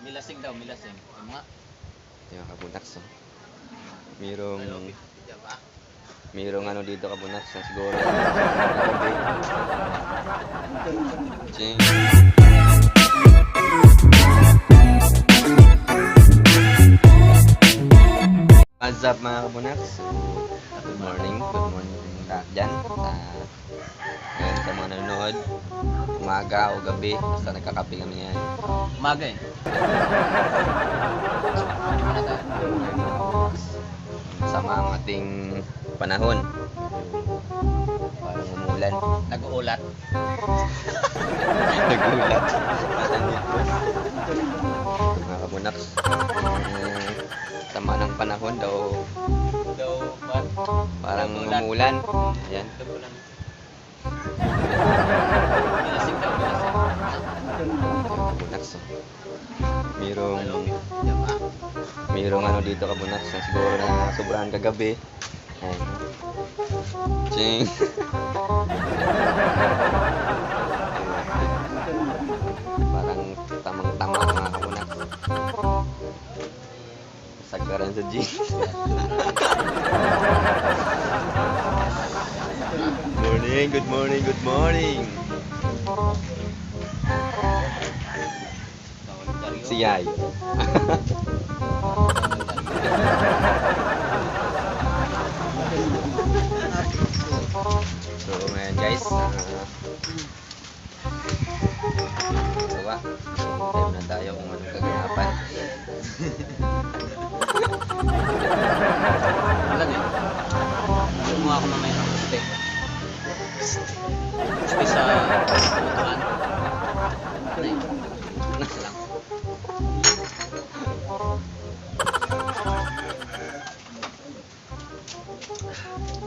Milasing daw, milasing. Yung mga Yung kabunaks, oh. Mayroong ano dito kabunaks, siguro. Ching. What's up mga kabunaks? Good morning lahat dyan. Ngayon sa mga nanonood, umaga o gabi, basta nagkakape kami ngayon. umaga eh. Sama ang ating panahon. Parang umulan. Nag-uulat. Nagulat. Mga kabunaks, sama ng panahon daw. Daw, what? Parang umulan. Ayan. Milasing daw, milasing. Kabunaks, oh. Mayroong ano dito kabunaks na siguro na sobrahan kagabi. Ayan. Ching. Parang tamang-tama mga kabunaks. Sagaran sa jeans. Good morning. Si Yay. So ngayon guys, time na tayo kung anong kaganapan. Wala din. Kumuha ako mamaya ng steak. Steak sa lutuan. Ano yun? Isa lang.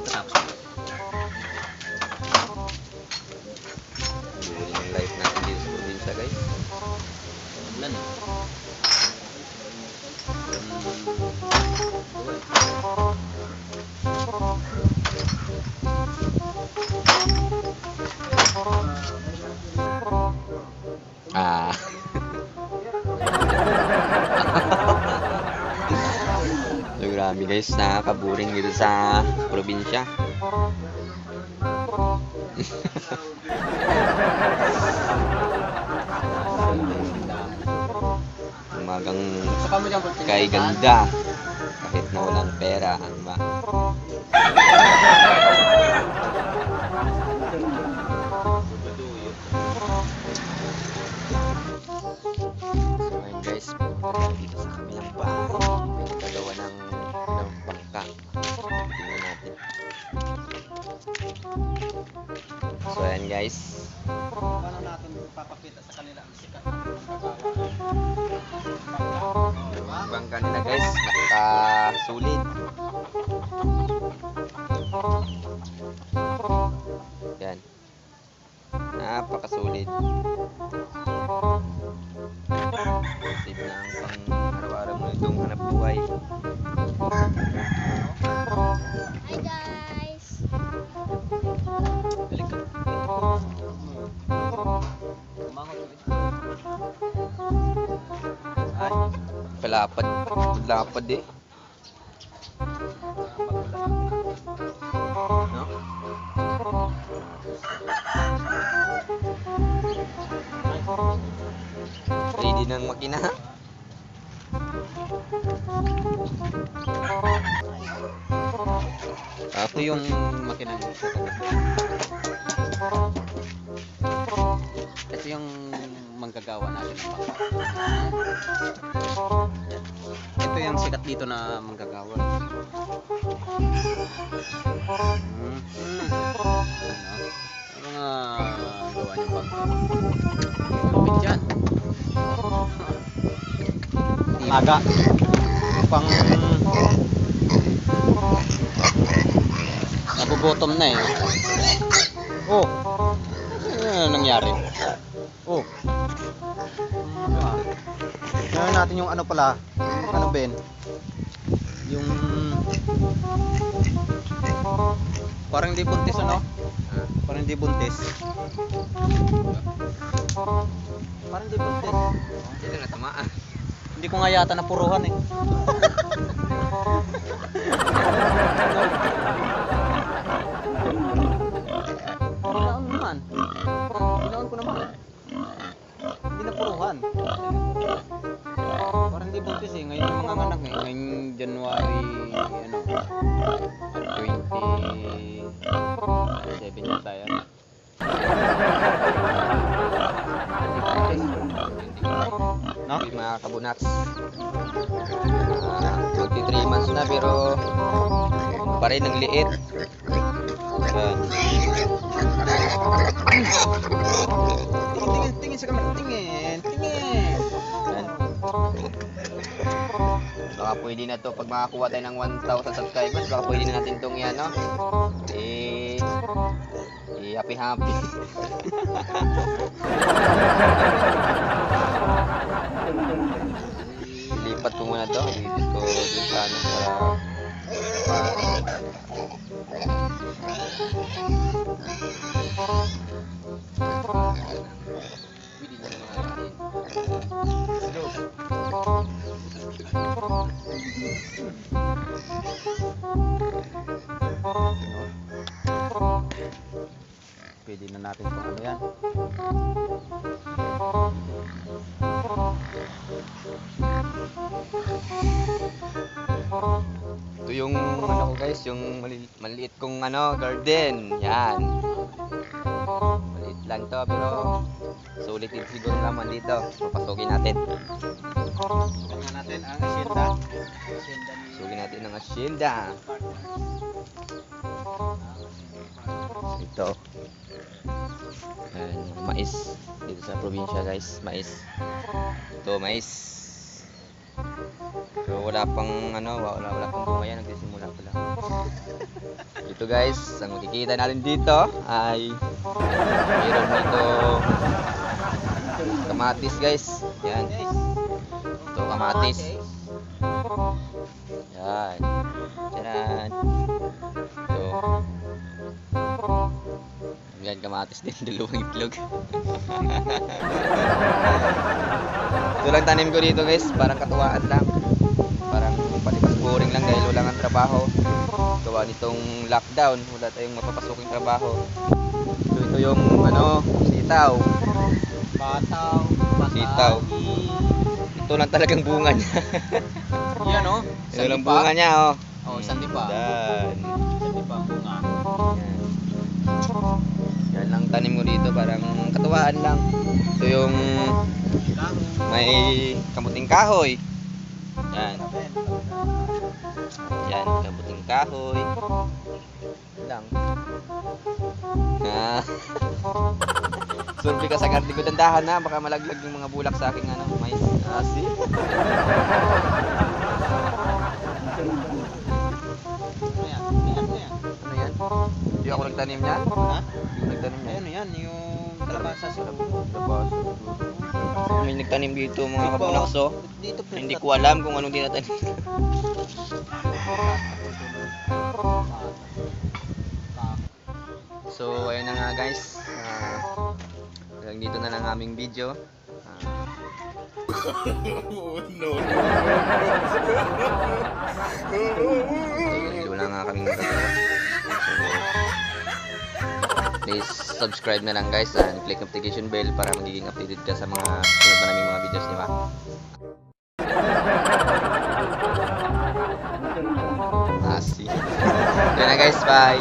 Tapos. Yung life natin dito sa probinsya guys. Ulan eh. Ah. So grabe guys, nakakaburing dito sa probinsya. Umagang kay ganda kahit na walang pera, ano ba? So ayun guys, dito sa kamilang bahay, may nagagawa ng bangka. Tingnan natin. So ayan guys, Paano natin papakita sa kanila ang sikat ng yung bangka nila guys, nakasulit. Yan, napakasulit. Save na ang pang-araw-araw mo itong hanap buhay. Hi guys! Balik ka. Ay, palapad eh. No? Ready ng makina. Ito yung makina niya. Ito yung manggagawa natin ng bangka. Ito yung sikat dito na manggagawa. Ano nga gawa niyang bangka? Lupit dyan. Maga. Pang nabubutom na eh. Oh. Ano nangyari? Oh. Ngayon natin yung ano pala. Ano Ben? Yung parang hindi buntis ano? Parang hindi buntis. Parang hindi buntis. Dito na tamaan. Hindi ko nga yata napuruhan eh. Ginaon naman. Ginaon ko naman. Hindi napuruhan. Parang hindi buntis eh. Ngayon yung mga anak eh. Ngayong January, ano, 27 yata yan. No? Okay, mga kabunaks. Magti 3 months na pero pa rin ang liit. Yan. Tingin sa camera. Tingin. Yan. Baka pwede na to pag makakuha tayo ng 1,000 subscribers, baka pwede na natin itong yan, no? Happy. Lipat ko muna to. Lipat ko dun sa ano para pwede na naman natin. Pwede na natin kung ano yan. Ito yung ano ko guys, yung maliit kong ano, garden. Yan. Maliit lang to pero sulit din siguro naman dito. Papasukin natin. Tingnan natin ang asyenda. Pasugin natin ang asyenda. Ito. Ayan, mais dito sa probinsya guys, mais. Ito mais. So wala pang ano, wala pang bunga yan, nagsisimula pa lang. Dito guys, ang makikita natin dito ay meron dito kamatis guys. Yan. Ito kamatis. Yan. Tcharan. Ito. Yan, kamatis din, dalawang itlog. Ito lang tanim ko dito guys, parang katuwaan lang. Parang palipas boring lang dahil wala nga trabaho. Gawa nitong lockdown, wala tayong mapapasuking trabaho. So ito yung ano, sitaw. Bataw. Sitaw. Ito lang talagang bunga niya. Yan oh. Ito lang bunga niya oh. Oh, sandi pa. Yan. Sandi pa ang bunga. Yan. Yan lang tanim ko dito, parang katuwaan lang. Ito yung may kamuting kahoy. Yan. Yan, kamuting kahoy. Lang. Survey ka sa garden ko, dandahan na, baka malaglag yung mga bulak sa aking ano, mais. See? Ano yan? Ano yan? Ano yan? Hindi ako nagtanim niyan? Ha? Yung nagtanim niyan? Ano yan? Yung kalabasa sa Labas. May nagtanim dito mga kabunakso. Dito Hindi ko alam kung anong tinatanim. So ayun na nga guys. Hanggang dito na lang aming video. Wala nga kaming nagagawa. Please subscribe na lang guys and click notification bell para magiging updated ka sa mga sunod na naming mga videos, di ba? See. Yun na guys, bye.